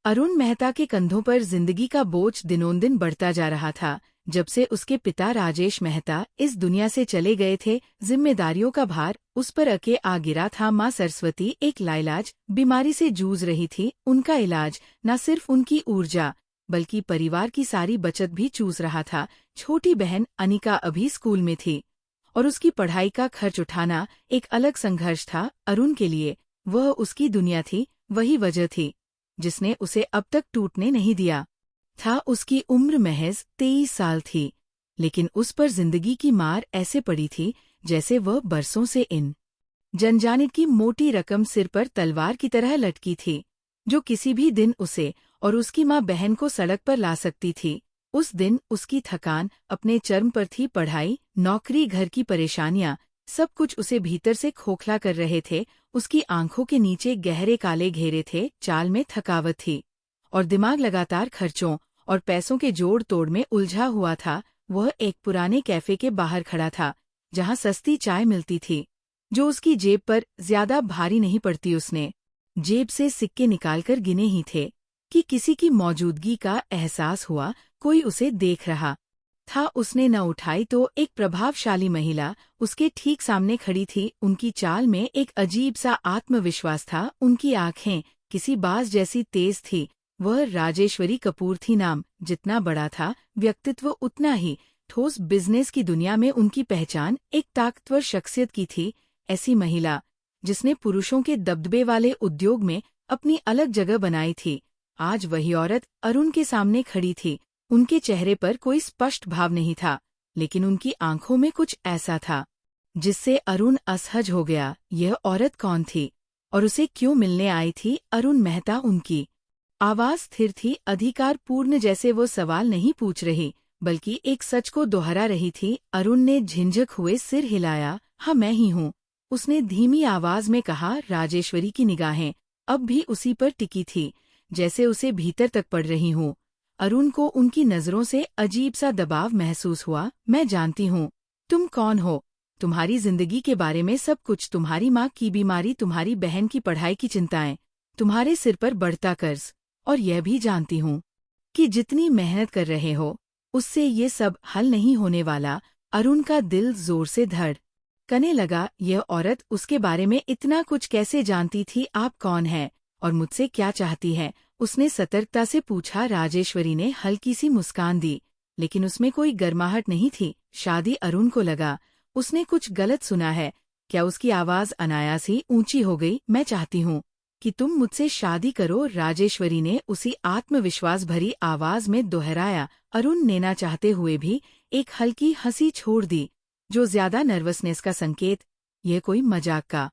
अरुण मेहता के कंधों पर जिंदगी का बोझ दिनोंदिन बढ़ता जा रहा था। जब से उसके पिता राजेश मेहता इस दुनिया से चले गए थे, जिम्मेदारियों का भार उस पर अके आ गिरा था। माँ सरस्वती एक लाइलाज बीमारी से जूझ रही थी। उनका इलाज न सिर्फ उनकी ऊर्जा बल्कि परिवार की सारी बचत भी चूस रहा था। छोटी बहन अनिका अभी स्कूल में थी और उसकी पढ़ाई का खर्च उठाना एक अलग संघर्ष था। अरुण के लिए वह उसकी दुनिया थी, वही वजह थी जिसने उसे अब तक टूटने नहीं दिया था। उसकी उम्र महज 23 साल थी, लेकिन उस पर जिंदगी की मार ऐसे पड़ी थी जैसे वह बरसों से इन जनजाने की मोटी रकम सिर पर तलवार की तरह लटकी थी, जो किसी भी दिन उसे और उसकी माँ बहन को सड़क पर ला सकती थी। उस दिन उसकी थकान अपने चरम पर थी। पढ़ाई, नौकरी, घर की परेशानियां, सब कुछ उसे भीतर से खोखला कर रहे थे। उसकी आंखों के नीचे गहरे काले घेरे थे, चाल में थकावट थी और दिमाग लगातार खर्चों और पैसों के जोड़ तोड़ में उलझा हुआ था। वह एक पुराने कैफे के बाहर खड़ा था, जहां सस्ती चाय मिलती थी, जो उसकी जेब पर ज्यादा भारी नहीं पड़ती। उसने जेब से सिक्के निकालकर गिने ही थे कि किसी की मौजूदगी का एहसास हुआ। कोई उसे देख रहा था। उसने न उठाई तो एक प्रभावशाली महिला उसके ठीक सामने खड़ी थी। उनकी चाल में एक अजीब सा आत्मविश्वास था। उनकी आंखें किसी बाज जैसी तेज थी। वह राजेश्वरी कपूर थी। नाम जितना बड़ा था, व्यक्तित्व उतना ही ठोस। बिजनेस की दुनिया में उनकी पहचान एक ताकतवर शख्सियत की थी। ऐसी महिला जिसने पुरुषों के दबदबे वाले उद्योग में अपनी अलग जगह बनाई थी। आज वही औरत अरुण के सामने खड़ी थी। उनके चेहरे पर कोई स्पष्ट भाव नहीं था, लेकिन उनकी आंखों में कुछ ऐसा था जिससे अरुण असहज हो गया। यह औरत कौन थी और उसे क्यों मिलने आई थी? अरुण मेहता। उनकी आवाज स्थिर थी, अधिकारपूर्ण, जैसे वो सवाल नहीं पूछ रही बल्कि एक सच को दोहरा रही थी। अरुण ने झिंझक हुए सिर हिलाया। हाँ, मैं ही हूँ, उसने धीमी आवाज में कहा। राजेश्वरी की निगाहें अब भी उसी पर टिकी थी, जैसे उसे भीतर तक पड़ रही हूँ। अरुण को उनकी नजरों से अजीब सा दबाव महसूस हुआ। मैं जानती हूँ तुम कौन हो, तुम्हारी जिंदगी के बारे में सब कुछ, तुम्हारी माँ की बीमारी, तुम्हारी बहन की पढ़ाई की चिंताएं, तुम्हारे सिर पर बढ़ता कर्ज, और यह भी जानती हूँ कि जितनी मेहनत कर रहे हो उससे ये सब हल नहीं होने वाला। अरुण का दिल जोर से धड़कने लगा। यह औरत उसके बारे में इतना कुछ कैसे जानती थी? आप कौन हैं और मुझसे क्या चाहती है? उसने सतर्कता से पूछा। राजेश्वरी ने हल्की सी मुस्कान दी, लेकिन उसमें कोई गर्माहट नहीं थी। शादी? अरुण को लगा उसने कुछ गलत सुना है। क्या? उसकी आवाज अनायास ही ऊंची हो गई। मैं चाहती हूँ कि तुम मुझसे शादी करो, राजेश्वरी ने उसी आत्मविश्वास भरी आवाज में दोहराया। अरुण ने ना चाहते हुए भी एक हल्की हंसी छोड़ दी, जो ज्यादा नर्वसनेस का संकेत। यह कोई मजाक का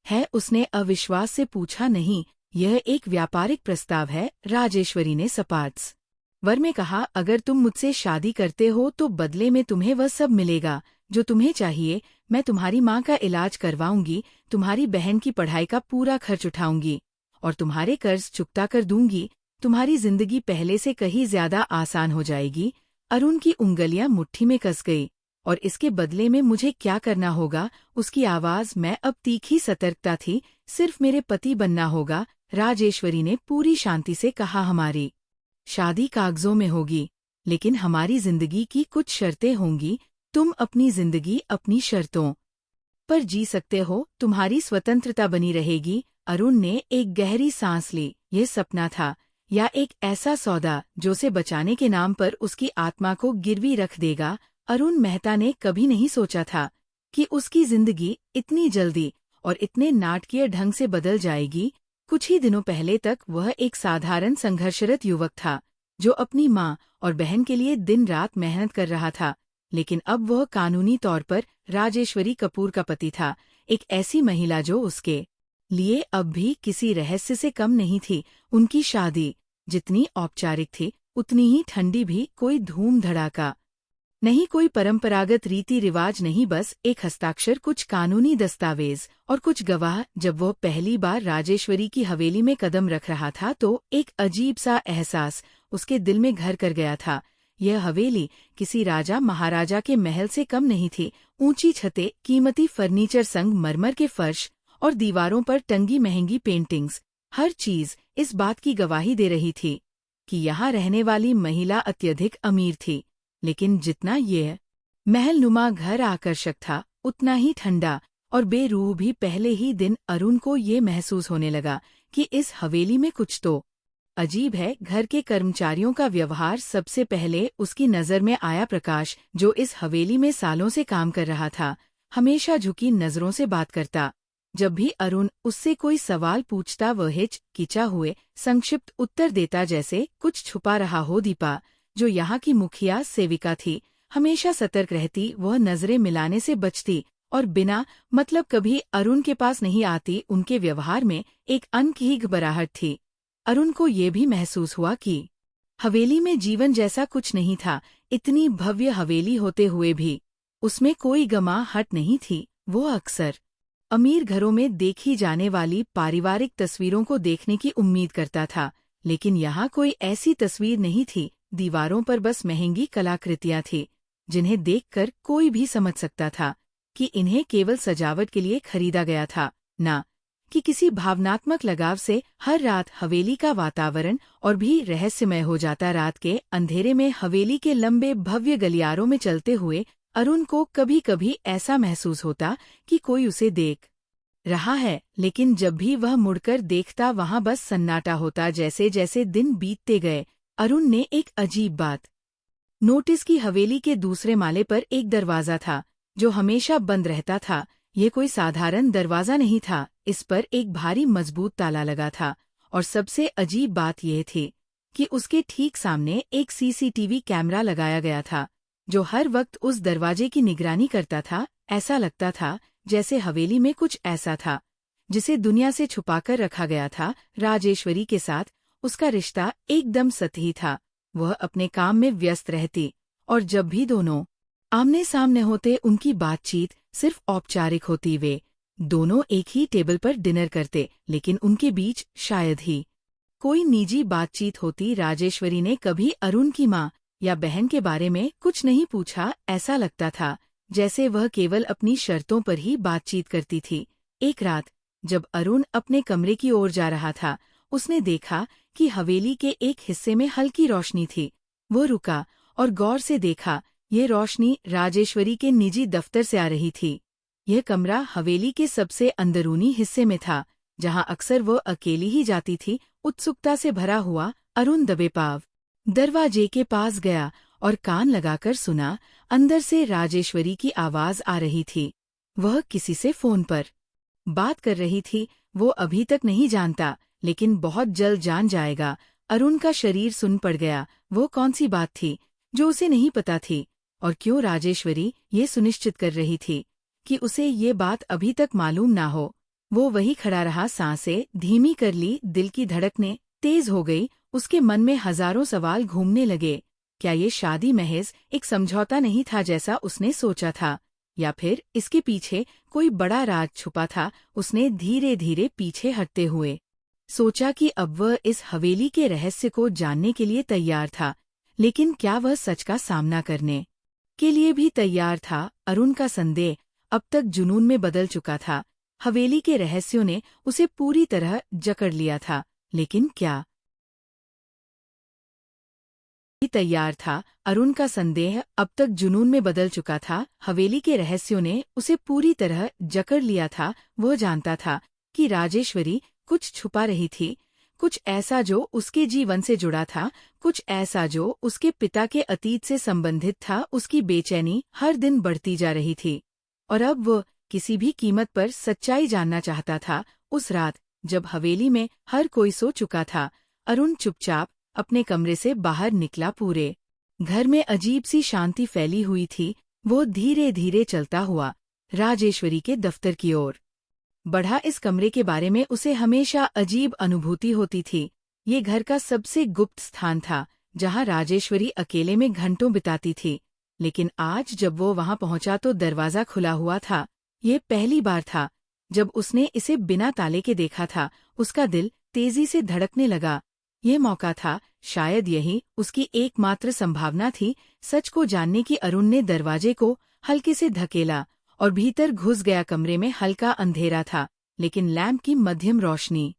है? उसने अविश्वास से पूछा। नहीं, यह एक व्यापारिक प्रस्ताव है, राजेश्वरी ने सपाट स्वर में कहा। अगर तुम मुझसे शादी करते हो तो बदले में तुम्हें वह सब मिलेगा जो तुम्हें चाहिए। मैं तुम्हारी माँ का इलाज करवाऊंगी, तुम्हारी बहन की पढ़ाई का पूरा खर्च उठाऊंगी और तुम्हारे कर्ज चुकता कर दूंगी। तुम्हारी जिंदगी पहले से कहीं ज्यादा आसान हो जाएगी। अरुण की उंगलियां मुट्ठी में कस गई। और इसके बदले में मुझे क्या करना होगा? उसकी आवाज में अब तीखी सतर्कता थी। सिर्फ मेरे पति बनना होगा, राजेश्वरी ने पूरी शांति से कहा। हमारी शादी कागजों में होगी, लेकिन हमारी जिंदगी की कुछ शर्तें होंगी। तुम अपनी जिंदगी अपनी शर्तों पर जी सकते हो, तुम्हारी स्वतंत्रता बनी रहेगी। अरुण ने एक गहरी सांस ली। यह सपना था या एक ऐसा सौदा जो उसे बचाने के नाम पर उसकी आत्मा को गिरवी रख देगा? अरुण मेहता ने कभी नहीं सोचा था कि उसकी जिंदगी इतनी जल्दी और इतने नाटकीय ढंग से बदल जाएगी। कुछ ही दिनों पहले तक वह एक साधारण संघर्षरत युवक था, जो अपनी माँ और बहन के लिए दिन रात मेहनत कर रहा था। लेकिन अब वह कानूनी तौर पर राजेश्वरी कपूर का पति था, एक ऐसी महिला जो उसके लिए अब भी किसी रहस्य से कम नहीं थी। उनकी शादी जितनी औपचारिक थी उतनी ही ठंडी भी। कोई धूम धड़ाका नहीं, कोई परंपरागत रीति रिवाज नहीं, बस एक हस्ताक्षर, कुछ कानूनी दस्तावेज और कुछ गवाह। जब वह पहली बार राजेश्वरी की हवेली में कदम रख रहा था तो एक अजीब सा एहसास उसके दिल में घर कर गया था। यह हवेली किसी राजा महाराजा के महल से कम नहीं थी। ऊंची छतें, कीमती फर्नीचर, संगमरमर के फर्श और दीवारों पर टंगी महंगी पेंटिंग्स हर चीज इस बात की गवाही दे रही थी कि यहाँ रहने वाली महिला अत्यधिक अमीर थी। लेकिन जितना ये महलनुमा घर आकर्षक था, उतना ही ठंडा और बेरूह भी। पहले ही दिन अरुण को ये महसूस होने लगा कि इस हवेली में कुछ तो अजीब है। घर के कर्मचारियों का व्यवहार। सबसे पहले उसकी नजर में आया प्रकाश, जो इस हवेली में सालों से काम कर रहा था। हमेशा झुकी नजरों से बात करता। जब भी अरुण उससे कोई सवाल पूछता वह हिचकिचा हुए संक्षिप्त उत्तर देता, जैसे कुछ छुपा रहा हो। दीपा, जो यहाँ की मुखिया सेविका थी, हमेशा सतर्क रहती। वह नजरें मिलाने से बचती और बिना मतलब कभी अरुण के पास नहीं आती। उनके व्यवहार में एक अनकही घबराहट थी। अरुण को ये भी महसूस हुआ कि हवेली में जीवन जैसा कुछ नहीं था। इतनी भव्य हवेली होते हुए भी उसमें कोई गमाहट नहीं थी। वो अक्सर अमीर घरों में देखी जाने वाली पारिवारिक तस्वीरों को देखने की उम्मीद करता था, लेकिन यहाँ कोई ऐसी तस्वीर नहीं थी। दीवारों पर बस महंगी कलाकृतियां थी, जिन्हें देखकर कोई भी समझ सकता था कि इन्हें केवल सजावट के लिए खरीदा गया था, ना कि किसी भावनात्मक लगाव से। हर रात हवेली का वातावरण और भी रहस्यमय हो जाता। रात के अंधेरे में हवेली के लंबे भव्य गलियारों में चलते हुए अरुण को कभी कभी ऐसा महसूस होता कि कोई उसे देख रहा है, लेकिन जब भी वह मुड़कर देखता वहां बस सन्नाटा होता। जैसे जैसे दिन बीतते गए, अरुण ने एक अजीब बात नोटिस की। हवेली के दूसरे माले पर एक दरवाजा था, जो हमेशा बंद रहता था। ये कोई साधारण दरवाजा नहीं था, इस पर एक भारी मजबूत ताला लगा था। और सबसे अजीब बात यह थी कि उसके ठीक सामने एक सीसीटीवी कैमरा लगाया गया था, जो हर वक्त उस दरवाजे की निगरानी करता था। ऐसा लगता था जैसे हवेली में कुछ ऐसा था जिसे दुनिया से छुपाकर रखा गया था। राजेश्वरी के साथ उसका रिश्ता एकदम सतही था। वह अपने काम में व्यस्त रहती और जब भी दोनों आमने सामने होते, उनकी बातचीत सिर्फ औपचारिक होती। वे दोनों एक ही टेबल पर डिनर करते, लेकिन उनके बीच शायद ही कोई निजी बातचीत होती। राजेश्वरी ने कभी अरुण की माँ या बहन के बारे में कुछ नहीं पूछा। ऐसा लगता था जैसे वह केवल अपनी शर्तों पर ही बातचीत करती थी। एक रात जब अरुण अपने कमरे की ओर जा रहा था, उसने देखा कि हवेली के एक हिस्से में हल्की रोशनी थी। वो रुका और गौर से देखा। ये रोशनी राजेश्वरी के निजी दफ्तर से आ रही थी। यह कमरा हवेली के सबसे अंदरूनी हिस्से में था, जहां अक्सर वो अकेली ही जाती थी। उत्सुकता से भरा हुआ अरुण दबे पाव दरवाजे के पास गया और कान लगाकर सुना। अंदर से राजेश्वरी की आवाज आ रही थी। वह किसी से फोन पर बात कर रही थी। वो अभी तक नहीं जानता, लेकिन बहुत जल्द जान जाएगा। अरुण का शरीर सुन पड़ गया। वो कौन सी बात थी जो उसे नहीं पता थी, और क्यों राजेश्वरी ये सुनिश्चित कर रही थी कि उसे ये बात अभी तक मालूम ना हो। वो वही खड़ा रहा, सांसें धीमी कर ली, दिल की धड़कनें तेज हो गई। उसके मन में हजारों सवाल घूमने लगे। क्या ये शादी महज एक समझौता नहीं था जैसा उसने सोचा था, या फिर इसके पीछे कोई बड़ा राज छुपा था? उसने धीरे धीरे पीछे हटते हुए सोचा कि अब वह इस हवेली के रहस्य को जानने के लिए तैयार था, लेकिन क्या वह सच का सामना करने के लिए भी तैयार था? अरुण का संदेह अब तक जुनून में बदल चुका था। हवेली के रहस्यों ने उसे पूरी तरह जकड़ लिया था, लेकिन क्या तैयार था? अरुण का संदेह अब तक जुनून में बदल चुका था। हवेली के रहस्यों ने उसे पूरी तरह जकड़ लिया था। वह जानता था कि राजेश्वरी कुछ छुपा रही थी, कुछ ऐसा जो उसके जीवन से जुड़ा था, कुछ ऐसा जो उसके पिता के अतीत से संबंधित था। उसकी बेचैनी हर दिन बढ़ती जा रही थी, और अब वह किसी भी कीमत पर सच्चाई जानना चाहता था। उस रात जब हवेली में हर कोई सो चुका था, अरुण चुपचाप अपने कमरे से बाहर निकला। पूरे घर में अजीब सी शांति फैली हुई थी। वो धीरे धीरे चलता हुआ राजेश्वरी के दफ्तर की ओर बढ़ा। इस कमरे के बारे में उसे हमेशा अजीब अनुभूति होती थी। ये घर का सबसे गुप्त स्थान था, जहां राजेश्वरी अकेले में घंटों बिताती थी। लेकिन आज जब वो वहां पहुंचा तो दरवाजा खुला हुआ था। ये पहली बार था जब उसने इसे बिना ताले के देखा था। उसका दिल तेजी से धड़कने लगा। ये मौका था, शायद यही उसकी एकमात्र संभावना थी सच को जानने की। अरुण ने दरवाजे को हल्के से धकेला और भीतर घुस गया। कमरे में हल्का अंधेरा था, लेकिन लैंप की मध्यम रोशनी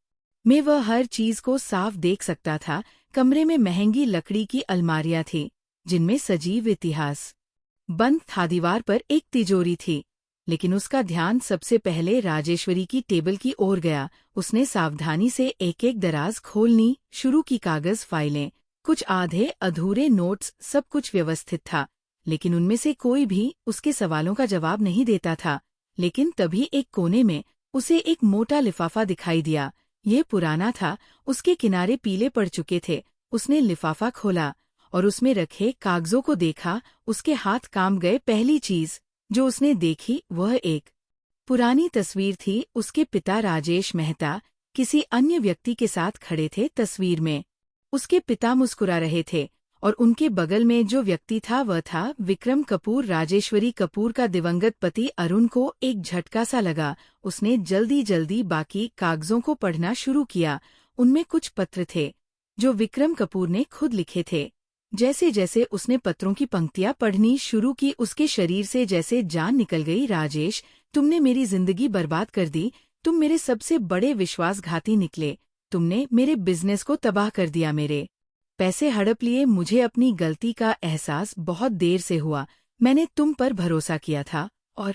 में वह हर चीज को साफ देख सकता था। कमरे में महंगी लकड़ी की अलमारियां थी, जिनमें सजीव इतिहास बंद था। दीवार पर एक तिजोरी थी, लेकिन उसका ध्यान सबसे पहले राजेश्वरी की टेबल की ओर गया। उसने सावधानी से एक एक दराज खोलनी शुरू की। कागज, फाइलें, कुछ आधे अधूरे नोट्स, सब कुछ व्यवस्थित था, लेकिन उनमें से कोई भी उसके सवालों का जवाब नहीं देता था। लेकिन तभी एक कोने में उसे एक मोटा लिफाफा दिखाई दिया। यह पुराना था, उसके किनारे पीले पड़ चुके थे। उसने लिफाफा खोला और उसमें रखे कागजों को देखा। उसके हाथ काम गए। पहली चीज जो उसने देखी वह एक पुरानी तस्वीर थी। उसके पिता राजेश मेहता किसी अन्य व्यक्ति के साथ खड़े थे। तस्वीर में उसके पिता मुस्कुरा रहे थे और उनके बगल में जो व्यक्ति था वह था विक्रम कपूर। राजेश्वरी कपूर का दिवंगत पति। अरुण को एक झटका सा लगा। उसने जल्दी जल्दी बाकी कागजों को पढ़ना शुरू किया। उनमें कुछ पत्र थे जो विक्रम कपूर ने खुद लिखे थे। जैसे जैसे उसने पत्रों की पंक्तियां पढ़नी शुरू की, उसके शरीर से जैसे जान निकल गई। राजेश, तुमने मेरी जिंदगी बर्बाद कर दी। तुम मेरे सबसे बड़े विश्वासघाती निकले। तुमने मेरे बिजनेस को तबाह कर दिया, मेरे पैसे हड़प लिए। मुझे अपनी गलती का एहसास बहुत देर से हुआ। मैंने तुम पर भरोसा किया था और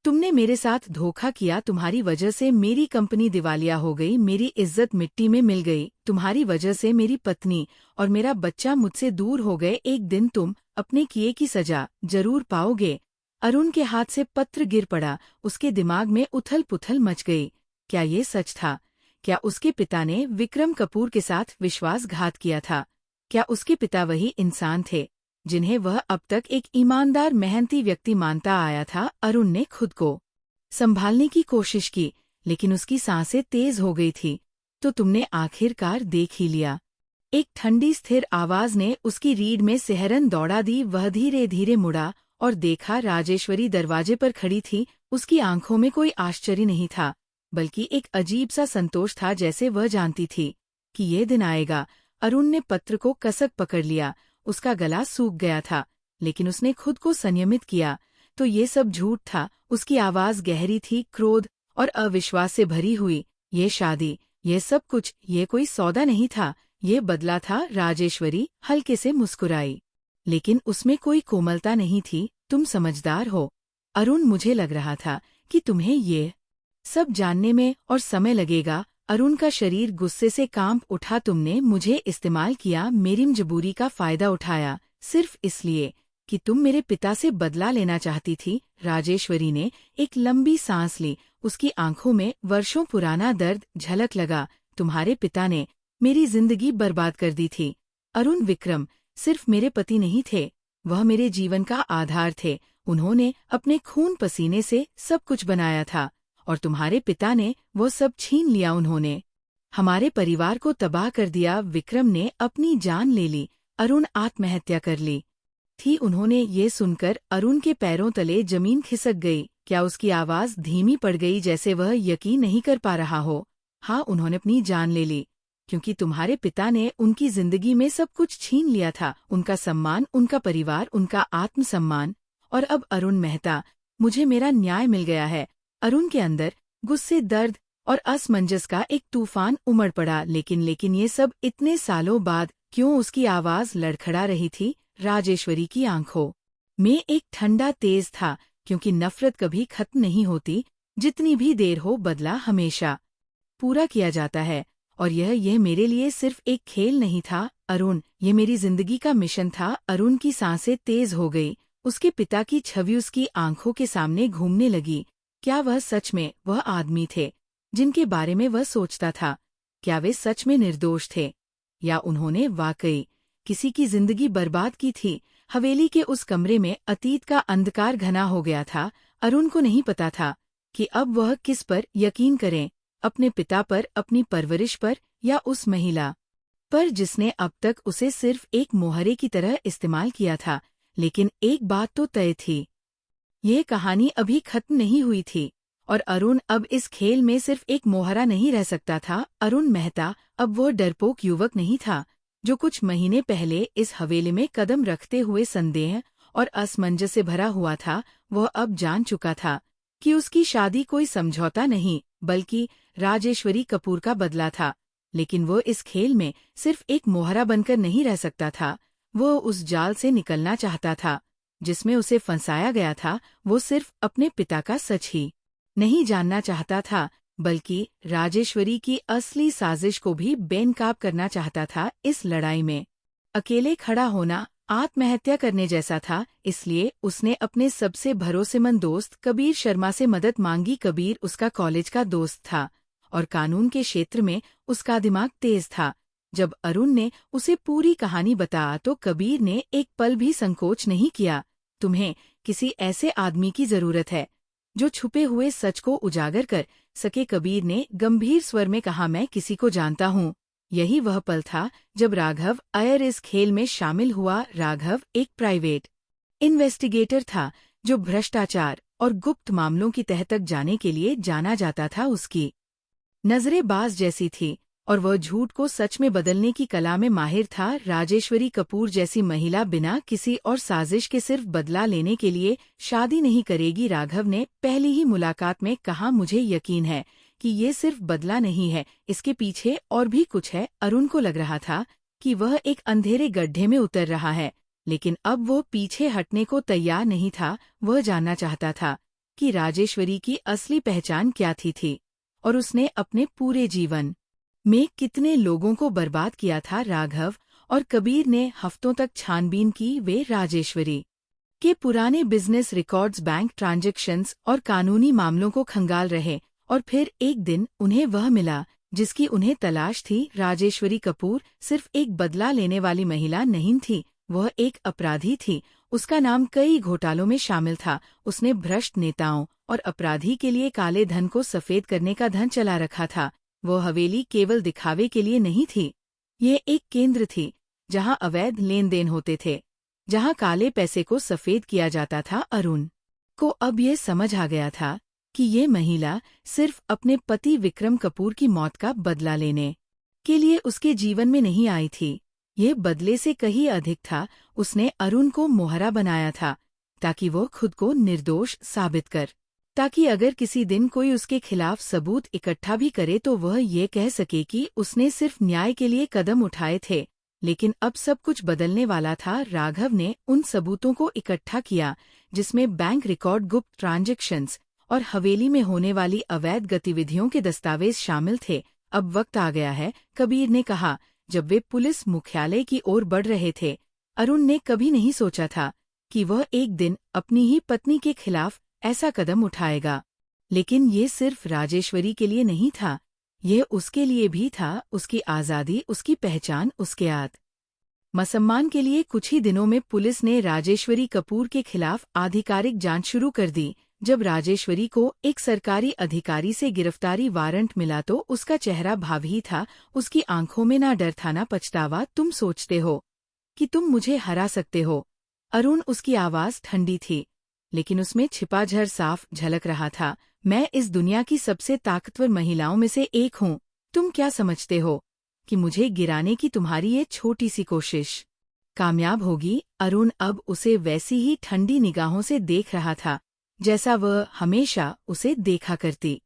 तुमने मेरे साथ धोखा किया। तुम्हारी वजह से मेरी कंपनी दिवालिया हो गई। मेरी इज्जत मिट्टी में मिल गई। तुम्हारी वजह से मेरी पत्नी और मेरा बच्चा मुझसे दूर हो गए। एक दिन तुम अपने किए की सजा जरूर पाओगे। अरुण के हाथ से पत्र गिर पड़ा। उसके दिमाग में उथल पुथल मच गई। क्या ये सच था? क्या उसके पिता ने विक्रम कपूर के साथ विश्वासघात किया था? क्या उसके पिता वही इंसान थे जिन्हें वह अब तक एक ईमानदार, मेहनती व्यक्ति मानता आया था? अरुण ने खुद को संभालने की कोशिश की, लेकिन उसकी सांसें तेज हो गई थी। तो तुमने आखिरकार देख ही लिया, एक ठंडी स्थिर आवाज ने उसकी रीढ़ में सिहरन दौड़ा दी। वह धीरे धीरे मुड़ा और देखा राजेश्वरी दरवाजे पर खड़ी थी। उसकी आंखों में कोई आश्चर्य नहीं था, बल्कि एक अजीब सा संतोष था, जैसे वह जानती थी कि ये दिन आएगा। अरुण ने पत्र को कसक पकड़ लिया। उसका गला सूख गया था, लेकिन उसने खुद को संयमित किया। तो ये सब झूठ था। उसकी आवाज गहरी थी, क्रोध और अविश्वास से भरी हुई। ये शादी, ये सब कुछ, ये कोई सौदा नहीं था, ये बदला था। राजेश्वरी हल्के से मुस्कुराई, लेकिन उसमें कोई कोमलता नहीं थी। तुम समझदार हो अरुण, मुझे लग रहा था कि तुम्हें ये सब जानने में और समय लगेगा। अरुण का शरीर गुस्से से कांप उठा। तुमने मुझे इस्तेमाल किया, मेरी मजबूरी का फायदा उठाया, सिर्फ इसलिए कि तुम मेरे पिता से बदला लेना चाहती थी। राजेश्वरी ने एक लंबी सांस ली। उसकी आंखों में वर्षों पुराना दर्द झलक लगा। तुम्हारे पिता ने मेरी जिंदगी बर्बाद कर दी थी अरुण। विक्रम सिर्फ मेरे पति नहीं थे, वह मेरे जीवन का आधार थे। उन्होंने अपने खून पसीने से सब कुछ बनाया था, और तुम्हारे पिता ने वो सब छीन लिया। उन्होंने हमारे परिवार को तबाह कर दिया। विक्रम ने अपनी जान ले ली। अरुण आत्महत्या कर ली थी। उन्होंने ये सुनकर अरुण के पैरों तले जमीन खिसक गई। क्या उसकी आवाज धीमी पड़ गई, जैसे वह यकीन नहीं कर पा रहा हो? हाँ, उन्होंने अपनी जान ले ली, क्योंकि तुम्हारे पिता ने उनकी जिंदगी में सब कुछ छीन लिया था, उनका सम्मान, उनका परिवार, उनका आत्मसम्मान। और अब अरुण मेहता, मुझे मेरा न्याय मिल गया है। अरुण के अंदर गुस्से, दर्द और असमंजस का एक तूफान उमड़ पड़ा। लेकिन ये सब इतने सालों बाद क्यों? उसकी आवाज लड़खड़ा रही थी। राजेश्वरी की आंखों में एक ठंडा तेज था, क्योंकि नफरत कभी खत्म नहीं होती। जितनी भी देर हो, बदला हमेशा पूरा किया जाता है। और यह मेरे लिए सिर्फ एक खेल नहीं था अरुण, ये मेरी जिंदगी का मिशन था। अरुण की सांसें तेज हो गई। उसके पिता की छवि उसकी आंखों के सामने घूमने लगी। क्या वह सच में वह आदमी थे जिनके बारे में वह सोचता था? क्या वे सच में निर्दोष थे, या उन्होंने वाकई किसी की जिंदगी बर्बाद की थी? हवेली के उस कमरे में अतीत का अंधकार घना हो गया था। अरुण को नहीं पता था कि अब वह किस पर यकीन करें, अपने पिता पर, अपनी परवरिश पर, या उस महिला पर जिसने अब तक उसे सिर्फ एक मोहरे की तरह इस्तेमाल किया था। लेकिन एक बात तो तय थी, ये कहानी अभी खत्म नहीं हुई थी, और अरुण अब इस खेल में सिर्फ एक मोहरा नहीं रह सकता था। अरुण मेहता अब वो डरपोक युवक नहीं था जो कुछ महीने पहले इस हवेली में कदम रखते हुए संदेह और असमंजस से भरा हुआ था। वह अब जान चुका था कि उसकी शादी कोई समझौता नहीं, बल्कि राजेश्वरी कपूर का बदला था। लेकिन वो इस खेल में सिर्फ एक मोहरा बनकर नहीं रह सकता था। वो उस जाल से निकलना चाहता था जिसमें उसे फंसाया गया था। वो सिर्फ अपने पिता का सच ही नहीं जानना चाहता था, बल्कि राजेश्वरी की असली साजिश को भी बेनकाब करना चाहता था। इस लड़ाई में अकेले खड़ा होना आत्महत्या करने जैसा था, इसलिए उसने अपने सबसे भरोसेमंद दोस्त कबीर शर्मा से मदद मांगी। कबीर उसका कॉलेज का दोस्त था और कानून के क्षेत्र में उसका दिमाग तेज था। जब अरुण ने उसे पूरी कहानी बताया तो कबीर ने एक पल भी संकोच नहीं किया। तुम्हें किसी ऐसे आदमी की जरूरत है जो छुपे हुए सच को उजागर कर सके, कबीर ने गंभीर स्वर में कहा। मैं किसी को जानता हूँ। यही वह पल था जब राघव अय्यर इस खेल में शामिल हुआ। राघव एक प्राइवेट इन्वेस्टिगेटर था जो भ्रष्टाचार और गुप्त मामलों की तह तक जाने के लिए जाना जाता था। उसकी नजरें बाज जैसी थी और वह झूठ को सच में बदलने की कला में माहिर था। राजेश्वरी कपूर जैसी महिला बिना किसी और साजिश के सिर्फ बदला लेने के लिए शादी नहीं करेगी। राघव ने पहली ही मुलाकात में कहा, मुझे यकीन है कि ये सिर्फ बदला नहीं है, इसके पीछे और भी कुछ है। अरुण को लग रहा था कि वह एक अंधेरे गड्ढे में उतर रहा है, लेकिन अब वो पीछे हटने को तैयार नहीं था। वह जानना चाहता था कि राजेश्वरी की असली पहचान क्या थी और उसने अपने पूरे जीवन में कितने लोगों को बर्बाद किया था। राघव और कबीर ने हफ्तों तक छानबीन की। वे राजेश्वरी के पुराने बिजनेस रिकॉर्ड्स, बैंक ट्रांजैक्शंस और कानूनी मामलों को खंगाल रहे और फिर एक दिन उन्हें वह मिला जिसकी उन्हें तलाश थी। राजेश्वरी कपूर सिर्फ एक बदला लेने वाली महिला नहीं थी, वह एक अपराधी थी। उसका नाम कई घोटालों में शामिल था। उसने भ्रष्ट नेताओं और अपराधी के लिए काले धन को सफेद करने का धन चला रखा था। वो हवेली केवल दिखावे के लिए नहीं थी, ये एक केंद्र थी जहां अवैध लेन देन होते थे, जहां काले पैसे को सफेद किया जाता था। अरुण को अब ये समझ आ गया था कि ये महिला सिर्फ अपने पति विक्रम कपूर की मौत का बदला लेने के लिए उसके जीवन में नहीं आई थी। ये बदले से कहीं अधिक था। उसने अरुण को मोहरा बनाया था ताकि वो खुद को निर्दोष साबित कर, ताकि अगर किसी दिन कोई उसके खिलाफ सबूत इकट्ठा भी करे तो वह ये कह सके कि उसने सिर्फ न्याय के लिए कदम उठाए थे। लेकिन अब सब कुछ बदलने वाला था। राघव ने उन सबूतों को इकट्ठा किया जिसमें बैंक रिकॉर्ड, गुप्त ट्रांजैक्शंस और हवेली में होने वाली अवैध गतिविधियों के दस्तावेज शामिल थे। अब वक्त आ गया है, कबीर ने कहा जब वे पुलिस मुख्यालय की ओर बढ़ रहे थे। अरुण ने कभी नहीं सोचा था कि वह एक दिन अपनी ही पत्नी के खिलाफ ऐसा कदम उठाएगा, लेकिन ये सिर्फ राजेश्वरी के लिए नहीं था, यह उसके लिए भी था। उसकी आज़ादी, उसकी पहचान, उसके आत्मसम्मान के लिए। कुछ ही दिनों में पुलिस ने राजेश्वरी कपूर के खिलाफ आधिकारिक जांच शुरू कर दी। जब राजेश्वरी को एक सरकारी अधिकारी से गिरफ्तारी वारंट मिला तो उसका चेहरा भावही था। उसकी आंखों में ना डर था ना पछतावा। तुम सोचते हो कि तुम मुझे हरा सकते हो? अरुण, उसकी आवाज ठंडी थी लेकिन उसमें छिपा झर साफ झलक रहा था। मैं इस दुनिया की सबसे ताकतवर महिलाओं में से एक हूँ। तुम क्या समझते हो कि मुझे गिराने की तुम्हारी ये छोटी सी कोशिश कामयाब होगी? अरुण अब उसे वैसी ही ठंडी निगाहों से देख रहा था जैसा वह हमेशा उसे देखा करती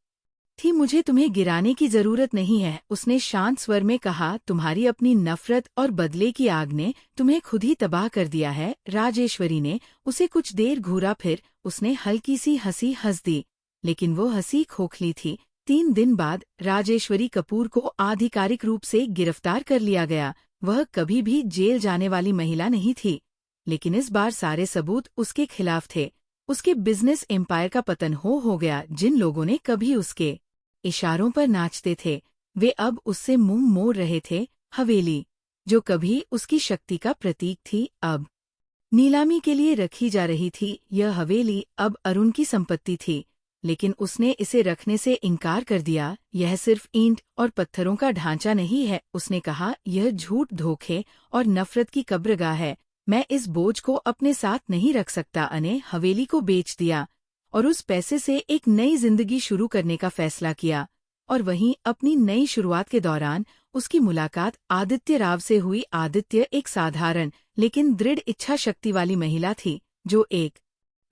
थी। मुझे तुम्हें गिराने की जरूरत नहीं है, उसने शांत स्वर में कहा। तुम्हारी अपनी नफरत और बदले की आग ने तुम्हें खुद ही तबाह कर दिया है। राजेश्वरी ने उसे कुछ देर घूरा, फिर उसने हल्की सी हंसी हंस दी, लेकिन वो हंसी खोखली थी। 3 दिन बाद राजेश्वरी कपूर को आधिकारिक रूप से गिरफ्तार कर लिया गया। वह कभी भी जेल जाने वाली महिला नहीं थी, लेकिन इस बार सारे सबूत उसके खिलाफ थे। उसके बिजनेस एम्पायर का पतन हो गया। जिन लोगों ने कभी उसके इशारों पर नाचते थे वे अब उससे मुंह मोड़ रहे थे। हवेली, जो कभी उसकी शक्ति का प्रतीक थी, अब नीलामी के लिए रखी जा रही थी। यह हवेली अब अरुण की संपत्ति थी, लेकिन उसने इसे रखने से इनकार कर दिया। यह सिर्फ ईंट और पत्थरों का ढांचा नहीं है, उसने कहा, यह झूठ, धोखे और नफरत की कब्रगाह है। मैं इस बोझ को अपने साथ नहीं रख सकता। अने हवेली को बेच दिया और उस पैसे से एक नई जिंदगी शुरू करने का फैसला किया। और वहीं अपनी नई शुरुआत के दौरान उसकी मुलाकात आदित्य राव से हुई। आदित्य एक साधारण लेकिन दृढ़ इच्छा शक्ति वाली महिला थी जो एक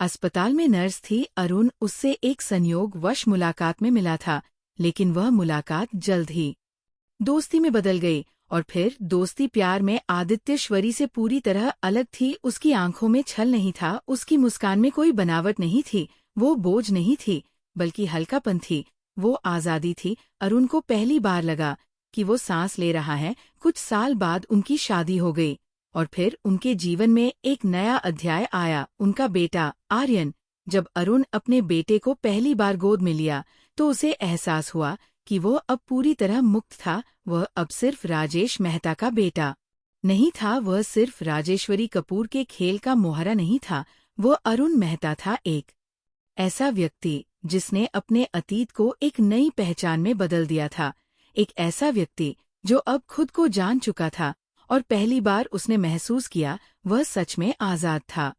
अस्पताल में नर्स थी। अरुण उससे एक संयोगवश मुलाकात में मिला था, लेकिन वह मुलाकात जल्द ही दोस्ती में बदल गई। और फिर दोस्ती प्यार में आदित्यश्वरी से पूरी तरह अलग थी। उसकी आंखों में छल नहीं था, उसकी मुस्कान में कोई बनावट नहीं थी। वो बोझ नहीं थी, बल्कि हल्कापन थी, वो आज़ादी थी। अरुण को पहली बार लगा कि वो सांस ले रहा है। कुछ साल बाद उनकी शादी हो गई और फिर उनके जीवन में एक नया अध्याय आया, उनका बेटा आर्यन। जब अरुण अपने बेटे को पहली बार गोद में लिया तो उसे एहसास हुआ कि वो अब पूरी तरह मुक्त था। वह अब सिर्फ राजेश मेहता का बेटा नहीं था, वह सिर्फ राजेश्वरी कपूर के खेल का मोहरा नहीं था। वो अरुण मेहता था, एक ऐसा व्यक्ति जिसने अपने अतीत को एक नई पहचान में बदल दिया था। एक ऐसा व्यक्ति जो अब खुद को जान चुका था और पहली बार उसने महसूस किया वह सच में आज़ाद था।